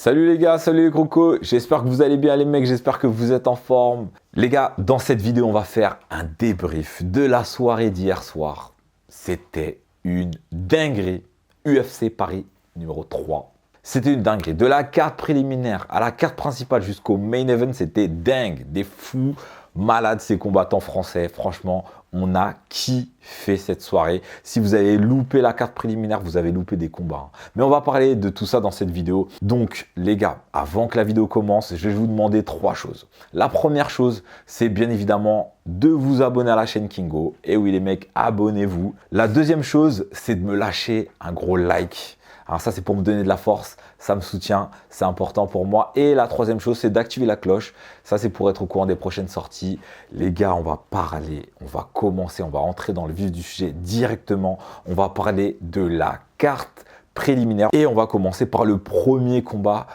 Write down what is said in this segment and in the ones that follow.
Salut les gars, salut les crocos, j'espère que vous allez bien les mecs, j'espère que vous êtes en forme. Les gars, dans cette vidéo, on va faire un débrief de la soirée d'hier soir. C'était une dinguerie. UFC Paris numéro 3. C'était une dinguerie. De la carte préliminaire à la carte principale jusqu'au main event, c'était dingue. Des fous malades ces combattants français. Franchement, on a kiffé cette soirée. Si vous avez loupé la carte préliminaire, vous avez loupé des combats. Mais on va parler de tout ça dans cette vidéo. Donc les gars, avant que la vidéo commence, je vais vous demander 3 choses. La première chose, c'est bien évidemment de vous abonner à la chaîne Kingo. Et oui les mecs, abonnez-vous. La deuxième chose, c'est de me lâcher un gros like. Alors ça, c'est pour me donner de la force, ça me soutient, c'est important pour moi. Et la troisième chose, c'est d'activer la cloche. Ça, c'est pour être au courant des prochaines sorties. Les gars, on va parler, on va commencer, on va entrer dans le vif du sujet directement. On va parler de la carte préliminaire. Et on va commencer par le premier combat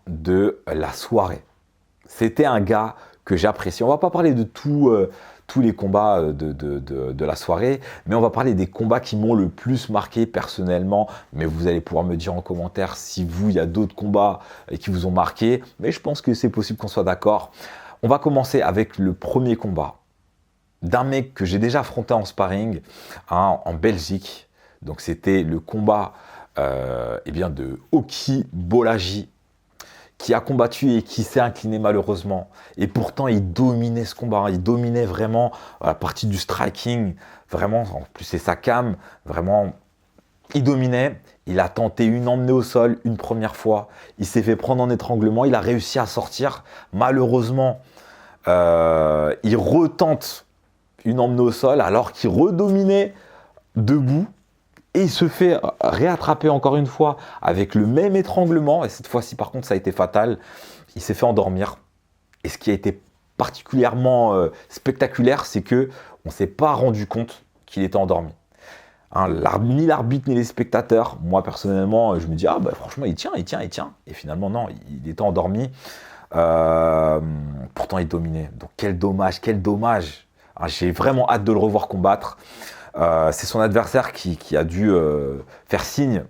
de la soirée. C'était un gars que j'apprécie. On ne va pas parler de tous les combats de la soirée, mais on va parler des combats qui m'ont le plus marqué personnellement. Mais vous allez pouvoir me dire en commentaire si il y a d'autres combats qui vous ont marqué. Mais je pense que c'est possible qu'on soit d'accord. On va commencer avec le premier combat d'un mec que j'ai déjà affronté en sparring en Belgique. Donc c'était le combat de Oki Bolaji, qui a combattu et qui s'est incliné malheureusement. Et pourtant, il dominait ce combat. Il dominait vraiment la partie du striking. Vraiment, en plus, c'est sa cam. Vraiment, il dominait. Il a tenté une emmenée au sol une première fois. Il s'est fait prendre en étranglement. Il a réussi à sortir. Malheureusement, il retente une emmenée au sol alors qu'il redominait debout. Et il se fait réattraper encore une fois avec le même étranglement. Et cette fois-ci, par contre, ça a été fatal. Il s'est fait endormir. Et ce qui a été particulièrement spectaculaire, c'est qu'on ne s'est pas rendu compte qu'il était endormi. Ni l'arbitre, ni les spectateurs. Moi, personnellement, je me dis, franchement, il tient. Et finalement, non, il était endormi. Pourtant, il dominait. Donc, quel dommage. J'ai vraiment hâte de le revoir combattre. C'est son adversaire qui a dû faire signe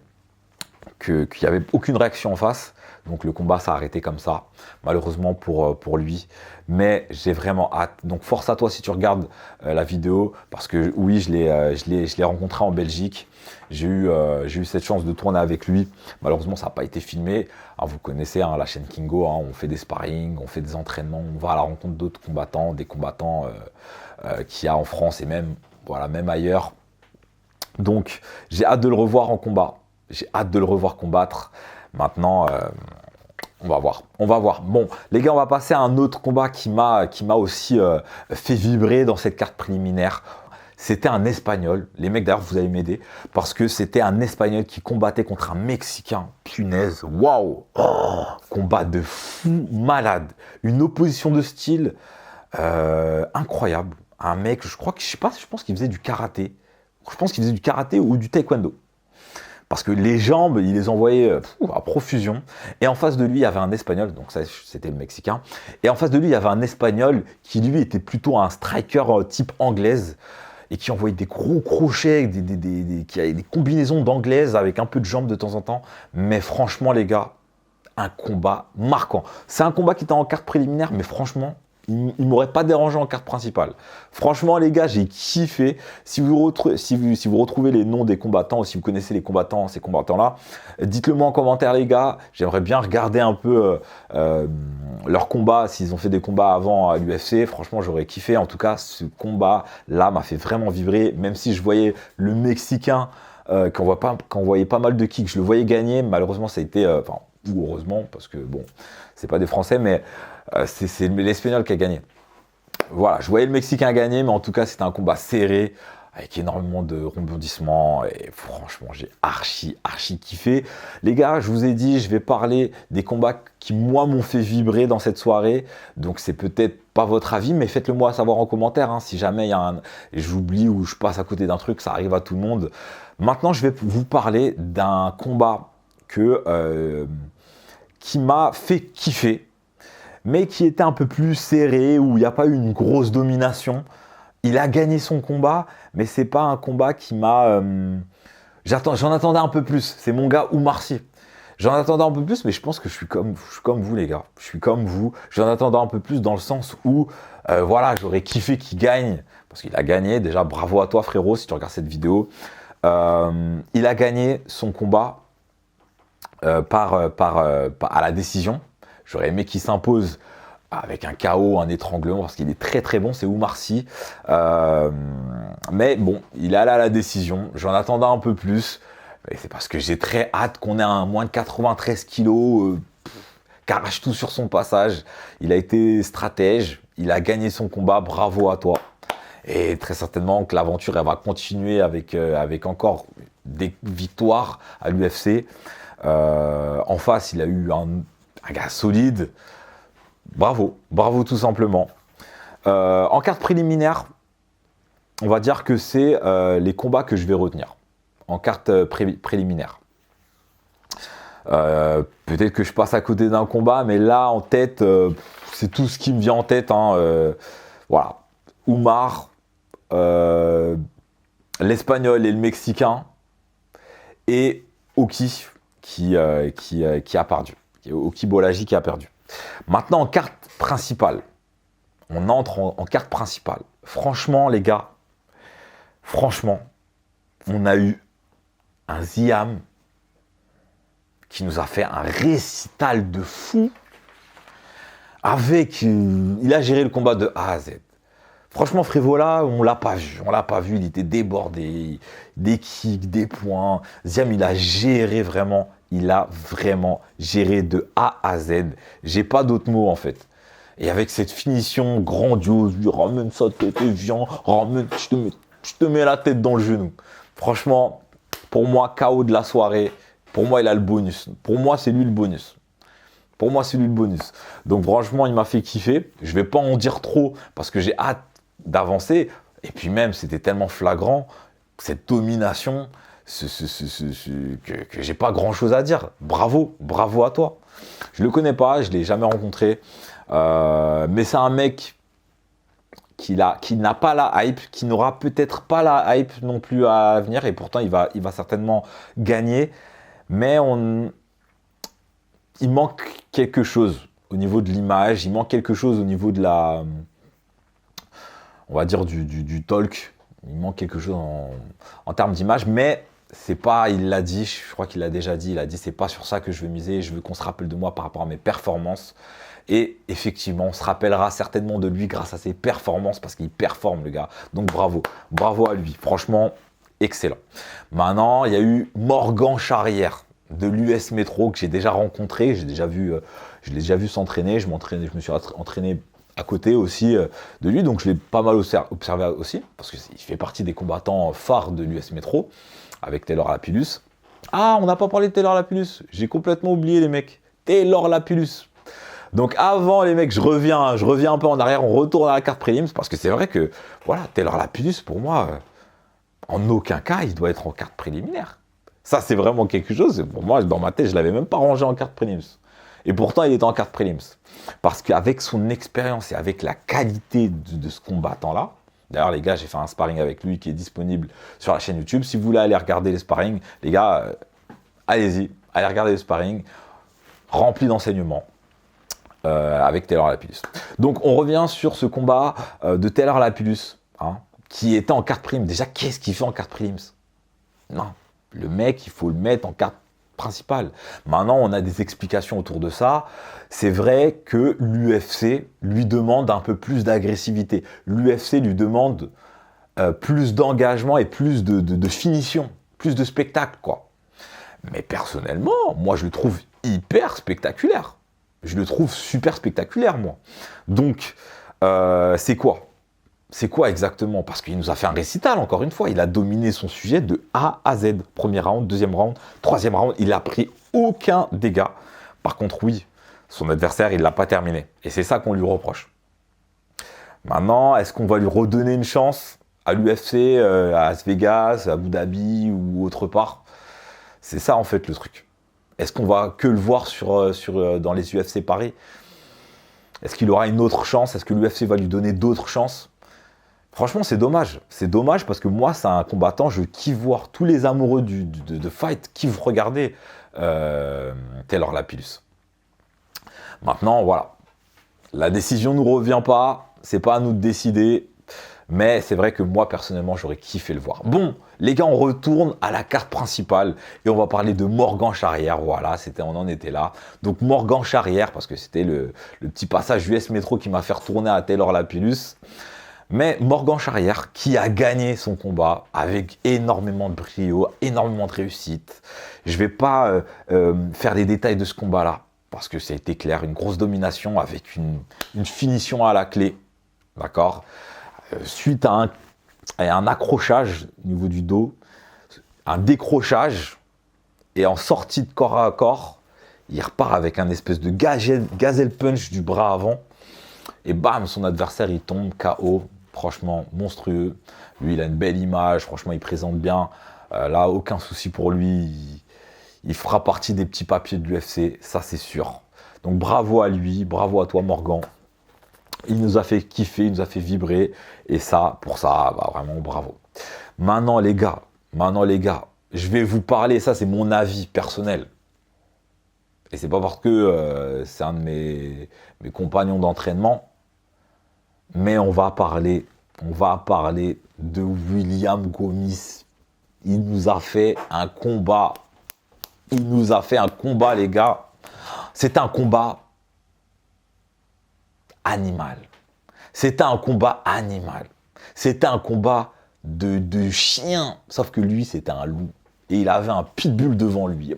qu'il n'y avait aucune réaction en face. Donc le combat s'est arrêté comme ça, malheureusement pour lui. Mais j'ai vraiment hâte. Donc force à toi si tu regardes la vidéo, parce que oui, je l'ai rencontré en Belgique. J'ai eu cette chance de tourner avec lui. Malheureusement, ça n'a pas été filmé. Vous connaissez la chaîne Kingo, on fait des sparring, on fait des entraînements, on va à la rencontre d'autres combattants, des combattants qu'il y a en France et même ailleurs. Donc, j'ai hâte de le revoir en combat. J'ai hâte de le revoir combattre. Maintenant, on va voir. Bon, les gars, on va passer à un autre combat qui m'a aussi fait vibrer dans cette carte préliminaire. C'était un Espagnol. Les mecs, d'ailleurs, vous allez m'aider. Parce que c'était un Espagnol qui combattait contre un Mexicain. Punaise, waouh! Combat de fou malade. Une opposition de style incroyable. Un mec, je pense qu'il faisait du karaté. Je pense qu'il faisait du karaté ou du taekwondo. Parce que les jambes, il les envoyait à profusion. Et en face de lui, il y avait un Espagnol, donc ça, c'était le Mexicain. Et en face de lui, il y avait un Espagnol qui, lui, était plutôt un striker type anglaise et qui envoyait des gros crochets, qui avait des combinaisons d'anglaise avec un peu de jambes de temps en temps. Mais franchement, les gars, un combat marquant. C'est un combat qui était en carte préliminaire, mais franchement, il ne m'aurait pas dérangé en carte principale. Franchement, les gars, j'ai kiffé. Si vous retrouvez les noms des combattants, ou si vous connaissez les combattants, ces combattants-là, dites-le moi en commentaire, les gars. J'aimerais bien regarder un peu leurs combats, s'ils ont fait des combats avant à l'UFC. Franchement, j'aurais kiffé. En tout cas, ce combat-là m'a fait vraiment vibrer. Même si je voyais le Mexicain, quand on voyait pas mal de kicks, je le voyais gagner. Malheureusement, ça a été... ou heureusement, parce que bon, c'est pas des Français, mais c'est l'Espagnol qui a gagné. Voilà, je voyais le Mexicain gagner, mais en tout cas, c'était un combat serré, avec énormément de rebondissements, et franchement, j'ai archi kiffé. Les gars, je vous ai dit, je vais parler des combats qui, moi, m'ont fait vibrer dans cette soirée, donc c'est peut-être pas votre avis, mais faites-le moi savoir en commentaire, si jamais j'oublie ou je passe à côté d'un truc, ça arrive à tout le monde. Maintenant, je vais vous parler d'un combat qui m'a fait kiffer, mais qui était un peu plus serré, où il n'y a pas eu une grosse domination. Il a gagné son combat, mais c'est pas un combat qui m'a... J'en attendais un peu plus. C'est mon gars Oumar Sy. J'en attendais un peu plus, mais je pense que je suis comme vous, les gars. Je suis comme vous. J'en attendais un peu plus dans le sens où, voilà, j'aurais kiffé qu'il gagne. Parce qu'il a gagné. Déjà, bravo à toi, frérot, si tu regardes cette vidéo. Il a gagné son combat à la décision. J'aurais aimé qu'il s'impose avec un KO, un étranglement, parce qu'il est très très bon, c'est Oumar Sy. Mais bon, il est allé à la décision. J'en attendais un peu plus. Et c'est parce que j'ai très hâte qu'on ait un moins de 93 kilos qui arrache tout sur son passage. Il a été stratège, il a gagné son combat, bravo à toi. Et très certainement que l'aventure elle va continuer avec encore des victoires à l'UFC. En face, il a eu un gars solide. Bravo, bravo tout simplement. En carte préliminaire, on va dire que c'est les combats que je vais retenir en carte préliminaire. Peut-être que je passe à côté d'un combat, mais là, en tête, c'est tout ce qui me vient en tête. Voilà. Oumar, l'Espagnol et le Mexicain, et Oki qui a perdu. Oki Bolaji qui a perdu. Maintenant, en carte principale. On entre en carte principale. Franchement, les gars, franchement, on a eu un Ziam qui nous a fait un récital de fou. Il a géré le combat de A à Z. Franchement, Frivola, on l'a pas vu. On l'a pas vu, il était débordé. Des kicks, des points. Ziam, il a géré vraiment. Il a vraiment géré de A à Z. J'ai pas d'autres mots, en fait. Et avec cette finition grandiose, ramène ça, viens, ramène, je te mets la tête dans le genou. Franchement, pour moi, KO de la soirée, pour moi, il a le bonus. Pour moi, c'est lui le bonus. Pour moi, c'est lui le bonus. Donc, franchement, il m'a fait kiffer. Je ne vais pas en dire trop parce que j'ai hâte d'avancer. Et puis même, c'était tellement flagrant, cette domination, que j'ai pas grand-chose à dire. Bravo, bravo à toi. Je le connais pas, je l'ai jamais rencontré. Mais c'est un mec qui n'a pas la hype, qui n'aura peut-être pas la hype non plus à venir, et pourtant il va certainement gagner, mais il manque quelque chose au niveau de l'image, il manque quelque chose au niveau de on va dire du talk, il manque quelque chose en termes d'image, mais c'est pas, il l'a dit, je crois qu'il l'a déjà dit, il a dit c'est pas sur ça que je veux miser, je veux qu'on se rappelle de moi par rapport à mes performances. Et effectivement, on se rappellera certainement de lui grâce à ses performances, parce qu'il performe, le gars. Donc bravo, bravo à lui. Franchement, excellent. Maintenant, il y a eu Morgan Charrière de l'US Métro que j'ai déjà rencontré. Je l'ai déjà vu s'entraîner. Je me suis entraîné à côté aussi de lui. Donc je l'ai pas mal observé aussi, parce qu'il fait partie des combattants phares de l'US Métro, avec Taylor Lapillus. Ah, on n'a pas parlé de Taylor Lapillus. J'ai complètement oublié, les mecs. Taylor Lapillus. Donc avant, les mecs, je reviens un peu en arrière, on retourne à la carte prélims, parce que c'est vrai que, voilà, Taylor Lapillus, pour moi, en aucun cas, il doit être en carte préliminaire. Ça, c'est vraiment quelque chose, pour moi, dans ma tête, je ne l'avais même pas rangé en carte prélims. Et pourtant, il est en carte prélims. Parce qu'avec son expérience et avec la qualité de ce combattant-là, d'ailleurs, les gars, j'ai fait un sparring avec lui qui est disponible sur la chaîne YouTube. Si vous voulez aller regarder les sparring, les gars, allez-y, allez regarder les sparring, remplis d'enseignements. Avec Taylor Lapillus. Donc on revient sur ce combat de Taylor Lapillus, qui était en carte prime. Déjà, qu'est-ce qu'il fait en carte prélims? Non, le mec, il faut le mettre en carte principale. Maintenant, on a des explications autour de ça. C'est vrai que l'UFC lui demande un peu plus d'agressivité. L'UFC lui demande plus d'engagement et plus de finition, plus de spectacle, quoi. Mais personnellement, moi, je le trouve hyper spectaculaire. Je le trouve super spectaculaire, moi. Donc, c'est quoi? C'est quoi exactement? Parce qu'il nous a fait un récital, encore une fois. Il a dominé son sujet de A à Z. Premier round, deuxième round, troisième round. Il n'a pris aucun dégât. Par contre, oui, son adversaire, il ne l'a pas terminé. Et c'est ça qu'on lui reproche. Maintenant, est-ce qu'on va lui redonner une chance à l'UFC, à Las Vegas, à Abu Dhabi ou autre part? C'est ça, en fait, le truc. Est-ce qu'on va que le voir dans les UFC Paris? Est-ce qu'il aura une autre chance? Est-ce que l'UFC va lui donner d'autres chances? Franchement, c'est dommage. C'est dommage parce que moi, c'est un combattant, je kiffe voir tous les amoureux de fight, kiffent regarder Taylor Lapillus. Maintenant, voilà. La décision ne nous revient pas. C'est pas à nous de décider. Mais c'est vrai que moi, personnellement, j'aurais kiffé le voir. Bon, les gars, on retourne à la carte principale et on va parler de Morgan Charrière. Voilà, on en était là. Donc, Morgan Charrière, parce que c'était le petit passage US Metro qui m'a fait retourner à Taylor Lapillus. Mais Morgan Charrière, qui a gagné son combat avec énormément de brio, énormément de réussite. Je ne vais pas faire les détails de ce combat-là, parce que ça a été clair, une grosse domination avec une finition à la clé. D'accord ? Suite à un accrochage au niveau du dos, un décrochage, et en sortie de corps à corps, il repart avec un espèce de gazelle punch du bras avant, et bam, son adversaire, il tombe KO, franchement, monstrueux. Lui, il a une belle image, franchement, il présente bien. Là, aucun souci pour lui, il fera partie des petits papiers de l'UFC, ça c'est sûr. Donc bravo à lui, bravo à toi Morgan. Il nous a fait kiffer, il nous a fait vibrer. Et ça, pour ça, bah, vraiment bravo. Maintenant les gars, je vais vous parler, ça c'est mon avis personnel. Et c'est pas parce que c'est un de mes compagnons d'entraînement, mais on va parler de William Gomis. Il nous a fait un combat. Les gars. C'est un combat animal. C'était un combat de chien. Sauf que lui, c'était un loup. Et il avait un pitbull devant lui.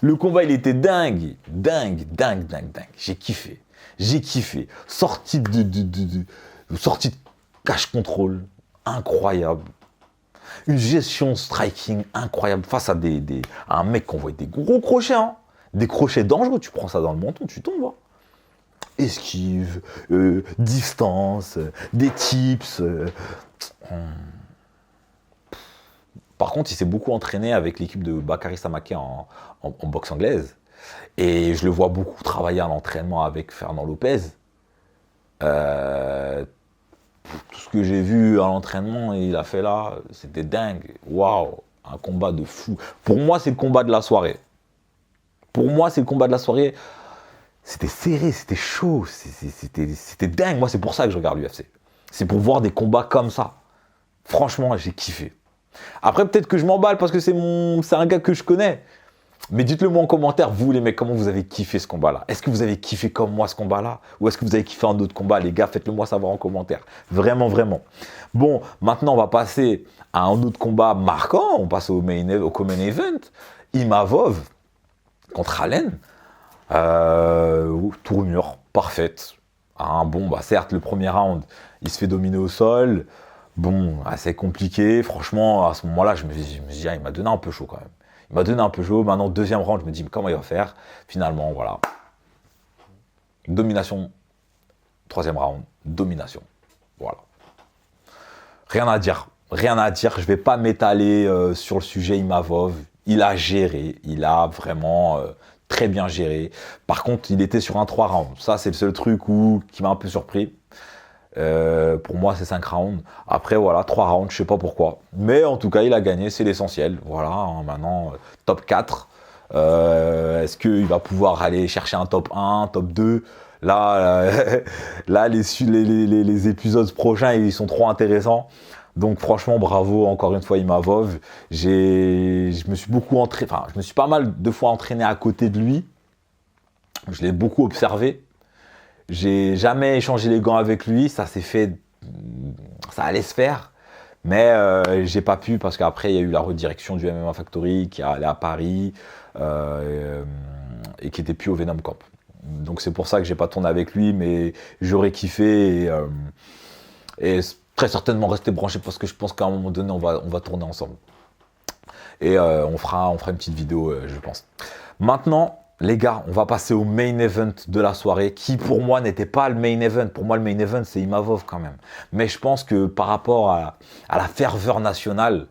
Le combat, il était dingue. Dingue. J'ai kiffé. Sortie de cash control. Incroyable. Une gestion striking incroyable face à un mec qui envoie des gros crochets. Hein. Des crochets dangereux. Tu prends ça dans le menton, tu tombes. Hein. Esquive, distance, des tips. Par contre, il s'est beaucoup entraîné avec l'équipe de Bakary Samaké en boxe anglaise. Et je le vois beaucoup travailler à l'entraînement avec Fernand Lopez. Tout ce que j'ai vu à l'entraînement, il a fait là, c'était dingue. Waouh, un combat de fou. Pour moi, c'est le combat de la soirée. C'était serré, c'était chaud, c'était dingue. Moi, c'est pour ça que je regarde l'UFC. C'est pour voir des combats comme ça. Franchement, j'ai kiffé. Après, peut-être que je m'emballe parce que c'est un gars que je connais. Mais dites-le moi en commentaire, vous les mecs, comment vous avez kiffé ce combat-là? Est-ce que vous avez kiffé comme moi ce combat-là? Ou est-ce que vous avez kiffé un autre combat? Les gars, faites-le moi savoir en commentaire. Vraiment. Bon, maintenant, on va passer à un autre combat marquant. On passe au common event. Imavov contre Allen. Tournure parfaite. Hein, bon, bah certes, le premier round, il se fait dominer au sol. Bon, assez compliqué. Franchement, à ce moment-là, je me dis, il m'a donné un peu chaud quand même. Maintenant, deuxième round, je me dis, mais comment il va faire? Finalement, voilà. Domination. Troisième round, domination. Voilà. Rien à dire. Je vais pas m'étaler sur le sujet Imavov. Il a géré. Il a vraiment très bien géré. Par contre, il était sur un 3 rounds. Ça, c'est le seul truc qui m'a un peu surpris. Pour moi, c'est 5 rounds. Après, voilà, 3 rounds, je sais pas pourquoi. Mais en tout cas, il a gagné, c'est l'essentiel. Voilà, hein, maintenant, top 4. Est-ce qu'il va pouvoir aller chercher un top 1, top 2? Là, les épisodes prochains, ils sont trop intéressants. Donc franchement, bravo encore une fois Imavov. Je me suis pas mal de fois entraîné à côté de lui. Je l'ai beaucoup observé. J'ai jamais échangé les gants avec lui, ça allait se faire, mais j'ai pas pu parce qu'après il y a eu la redirection du MMA Factory qui est allé à Paris et qui était plus au Venom Camp. Donc c'est pour ça que j'ai pas tourné avec lui, mais j'aurais kiffé et très certainement rester branché parce que je pense qu'à un moment donné on va tourner ensemble. Et on fera une petite vidéo, je pense. Maintenant, les gars, on va passer au main event de la soirée, qui pour moi n'était pas le main event. Pour moi, le main event, c'est Imavov quand même. Mais je pense que par rapport à la ferveur nationale,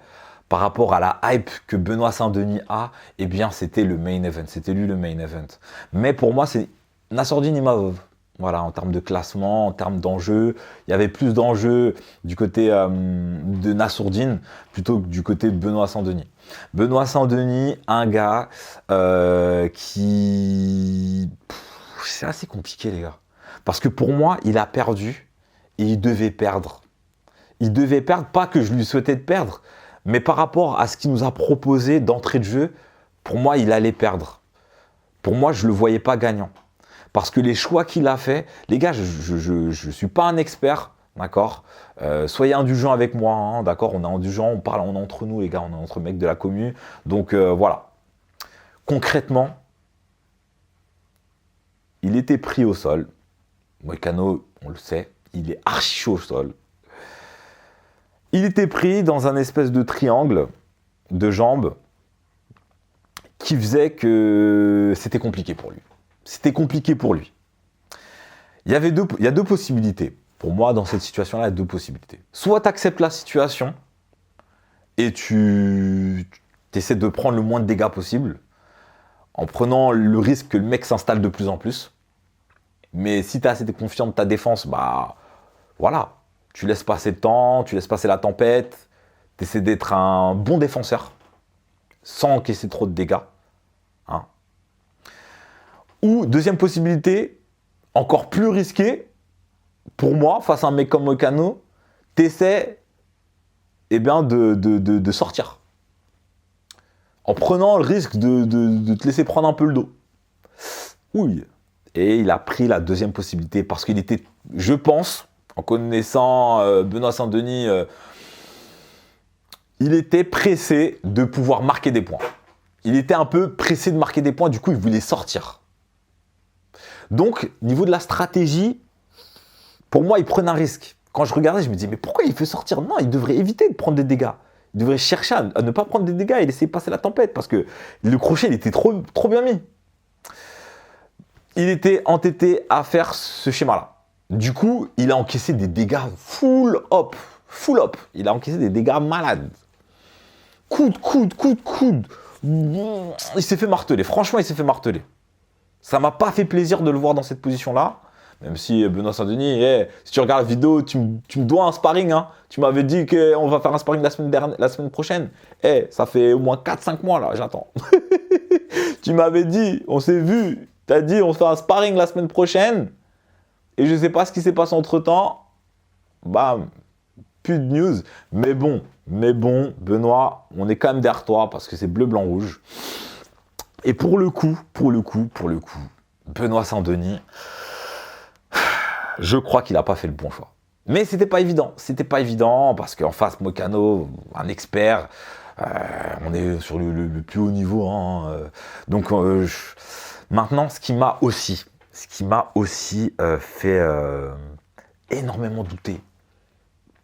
par rapport à la hype que Benoît Saint-Denis a, eh bien, c'était le main event. C'était lui le main event. Mais pour moi, c'est Nassourdine Imavov. Voilà, en termes de classement, en termes d'enjeux. Il y avait plus d'enjeux du côté de Nassourdine plutôt que du côté de Benoît Saint-Denis. Benoît Saint-Denis, un gars qui... C'est assez compliqué, les gars. Parce que pour moi, il a perdu et il devait perdre. Il devait perdre, pas que je lui souhaitais de perdre, mais par rapport à ce qu'il nous a proposé d'entrée de jeu, pour moi, il allait perdre. Pour moi, je ne le voyais pas gagnant. Parce que les choix qu'il a fait, les gars, je ne suis pas un expert, d'accord. Soyez indulgents avec moi, hein, d'accord. On est indulgents, on parle, on est entre nous, les gars, on est entre mecs de la commune. Donc voilà. Concrètement, il était pris au sol. Moïcano, on le sait, il est archi chaud au sol. Il était pris dans un espèce de triangle de jambes qui faisait que c'était compliqué pour lui. C'était compliqué pour lui. Il y a deux possibilités. Pour moi, dans cette situation-là, il y a deux possibilités. Soit tu acceptes la situation et tu essaies de prendre le moins de dégâts possible en prenant le risque que le mec s'installe de plus en plus. Mais si tu es assez confiant de ta défense, bah voilà, tu laisses passer le temps, tu laisses passer la tempête, tu essaies d'être un bon défenseur sans encaisser trop de dégâts. Hein. Ou deuxième possibilité, encore plus risquée, pour moi, face à un mec comme Moïcano, tu essaies de sortir. En prenant le risque de te laisser prendre un peu le dos. Oui. Et il a pris la deuxième possibilité parce qu'il était, je pense, en connaissant Benoît Saint-Denis, il était pressé de pouvoir marquer des points. Il était un peu pressé de marquer des points, du coup, il voulait sortir. Donc, niveau de la stratégie, pour moi, il prenait un risque. Quand je regardais, je me disais, mais pourquoi il veut sortir? Non, il devrait éviter de prendre des dégâts. Il devrait chercher à ne pas prendre des dégâts et laisser passer la tempête parce que le crochet, il était trop bien mis. Il était entêté à faire ce schéma-là. Du coup, il a encaissé des dégâts full up. Il a encaissé des dégâts malades. Coude. Il s'est fait marteler. Franchement, il s'est fait marteler. Ça m'a pas fait plaisir de le voir dans cette position-là. Même si Benoît Saint-Denis, si tu regardes la vidéo, tu me dois un sparring. Hein. Tu m'avais dit qu'on va faire un sparring la semaine prochaine. Ça fait au moins 4-5 mois là, j'attends. Tu m'avais dit, on s'est vu. Tu as dit, on fait un sparring la semaine prochaine. Et je ne sais pas ce qui s'est passé entre-temps. Bam, plus de news. Mais bon, Benoît, on est quand même derrière toi parce que c'est bleu, blanc, rouge. Et pour le coup, Benoît Saint-Denis, je crois qu'il n'a pas fait le bon choix. Mais c'était pas évident parce qu'en face, Moïcano, un expert, on est sur le plus haut niveau. Hein, donc, maintenant, ce qui m'a aussi fait énormément douter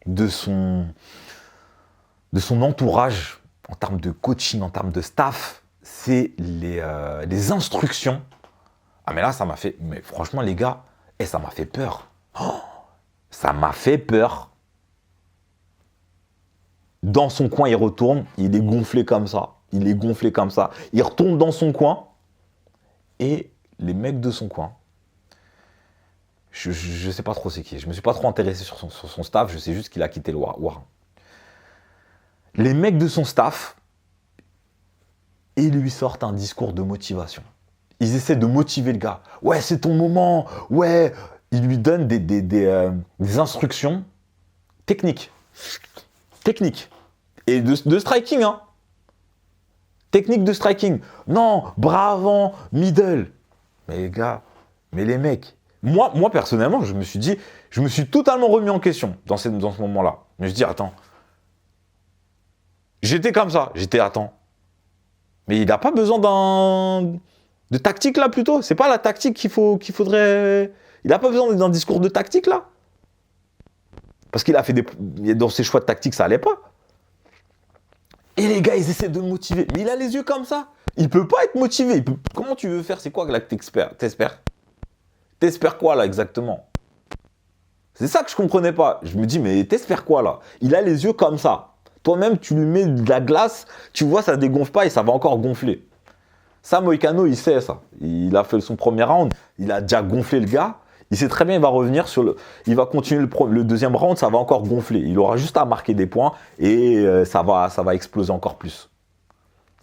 de son entourage en termes de coaching, en termes de staff, c'est les instructions. Ah mais là, ça m'a fait... Mais franchement, les gars, ça m'a fait peur. Ça m'a fait peur. Dans son coin, il retourne. Il est gonflé comme ça. Il retourne dans son coin. Et les mecs de son coin, je ne sais pas trop c'est qui. Je ne me suis pas trop intéressé sur son staff. Je sais juste qu'il a quitté le War. Les mecs de son staff, ils lui sortent un discours de motivation. Ils essaient de motiver le gars. Ouais, c'est ton moment. Ouais. Ils lui donnent des instructions techniques. Et de striking, hein. Technique de striking. Non, bras avant, middle. Mais les gars, mais les mecs. Moi personnellement, je me suis totalement remis en question dans ce moment-là. Je me suis dit, attends. J'étais comme ça. Attends. Mais il n'a pas besoin de tactique là plutôt. C'est pas la tactique qu'il faudrait. Il n'a pas besoin d'un discours de tactique là. Parce qu'il a fait dans ses choix de tactique, ça allait pas. Et les gars, ils essaient de le motiver. Mais il a les yeux comme ça. Il peut pas être motivé. Comment tu veux faire? C'est quoi là que t'espères? T'espères quoi là exactement? C'est ça que je comprenais pas. Je me dis, mais t'espères quoi là? Il a les yeux comme ça. Toi-même, tu lui mets de la glace, tu vois, ça dégonfle pas et ça va encore gonfler. Ça, Moïcano, il sait ça. Il a fait son premier round, il a déjà gonflé le gars. Il sait très bien, il va revenir il va continuer le deuxième round, ça va encore gonfler. Il aura juste à marquer des points et ça va exploser encore plus.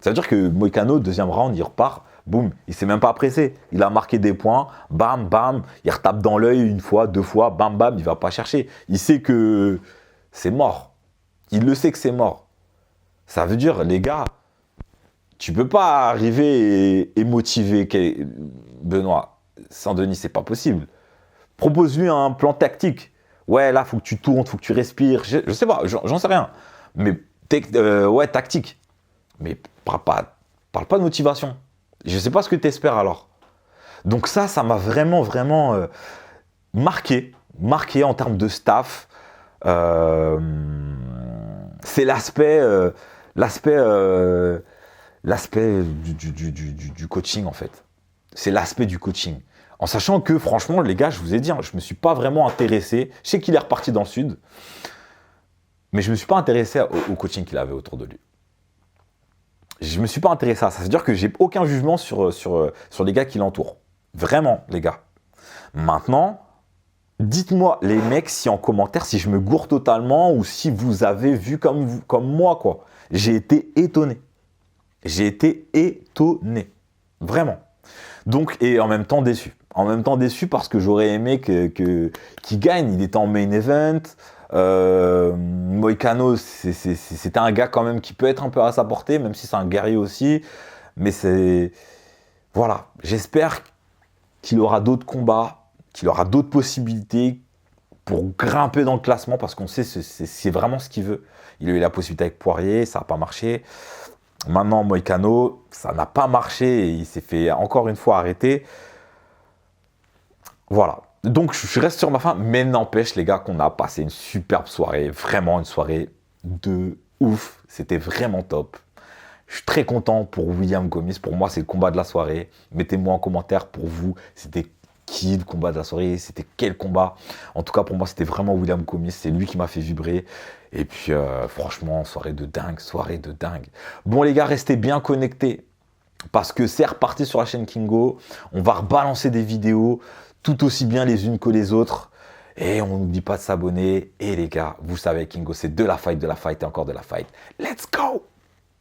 Ça veut dire que Moïcano, deuxième round, il repart, boum, il s'est même pas pressé. Il a marqué des points, bam, bam, il retape dans l'œil une fois, deux fois, bam, bam, il va pas chercher. Il sait que c'est mort. Il le sait que c'est mort. Ça veut dire, les gars, tu peux pas arriver et motiver Benoît Saint-Denis, c'est pas possible. Propose-lui un plan tactique. Ouais, là, faut que tu tournes, faut que tu respires. Je sais pas, j'en sais rien. Mais ouais, tactique. Mais parle pas de motivation. Je sais pas ce que tu espères alors. Donc ça m'a vraiment, vraiment marqué en termes de staff. C'est l'aspect du coaching en fait. C'est l'aspect du coaching. En sachant que franchement, les gars, je vous ai dit, hein, je ne me suis pas vraiment intéressé. Je sais qu'il est reparti dans le sud, mais je ne me suis pas intéressé au coaching qu'il avait autour de lui. Je ne me suis pas intéressé à ça. C'est-à-dire que j'ai aucun jugement sur les gars qui l'entourent. Vraiment, les gars. Maintenant, dites-moi, les mecs, si en commentaire, si je me gourre totalement ou si vous avez vu comme moi, quoi. J'ai été étonné. J'ai été étonné. Vraiment. Donc, et en même temps déçu. En même temps déçu parce que j'aurais aimé qu'il gagne. Il était en main event. Moïcano, c'était un gars quand même qui peut être un peu à sa portée, même si c'est un guerrier aussi. Mais c'est... Voilà. J'espère qu'il aura d'autres combats, qu'il aura d'autres possibilités pour grimper dans le classement parce qu'on sait c'est vraiment ce qu'il veut. Il a eu la possibilité avec Poirier, ça n'a pas marché. Maintenant, Moïcano, ça n'a pas marché et il s'est fait encore une fois arrêter. Voilà. Donc, je reste sur ma fin, mais n'empêche, les gars, qu'on a passé une superbe soirée. Vraiment une soirée de ouf. C'était vraiment top. Je suis très content pour William Gomis. Pour moi, c'est le combat de la soirée. Mettez-moi en commentaire pour vous, c'était qui le combat de la soirée? C'était quel combat? En tout cas, pour moi, c'était vraiment William Gomis. C'est lui qui m'a fait vibrer. Et puis, franchement, soirée de dingue, soirée de dingue. Bon, les gars, restez bien connectés. Parce que c'est reparti sur la chaîne Kingo. On va rebalancer des vidéos tout aussi bien les unes que les autres. Et on n'oublie pas de s'abonner. Et les gars, vous savez, Kingo, c'est de la fight et encore de la fight. Let's go!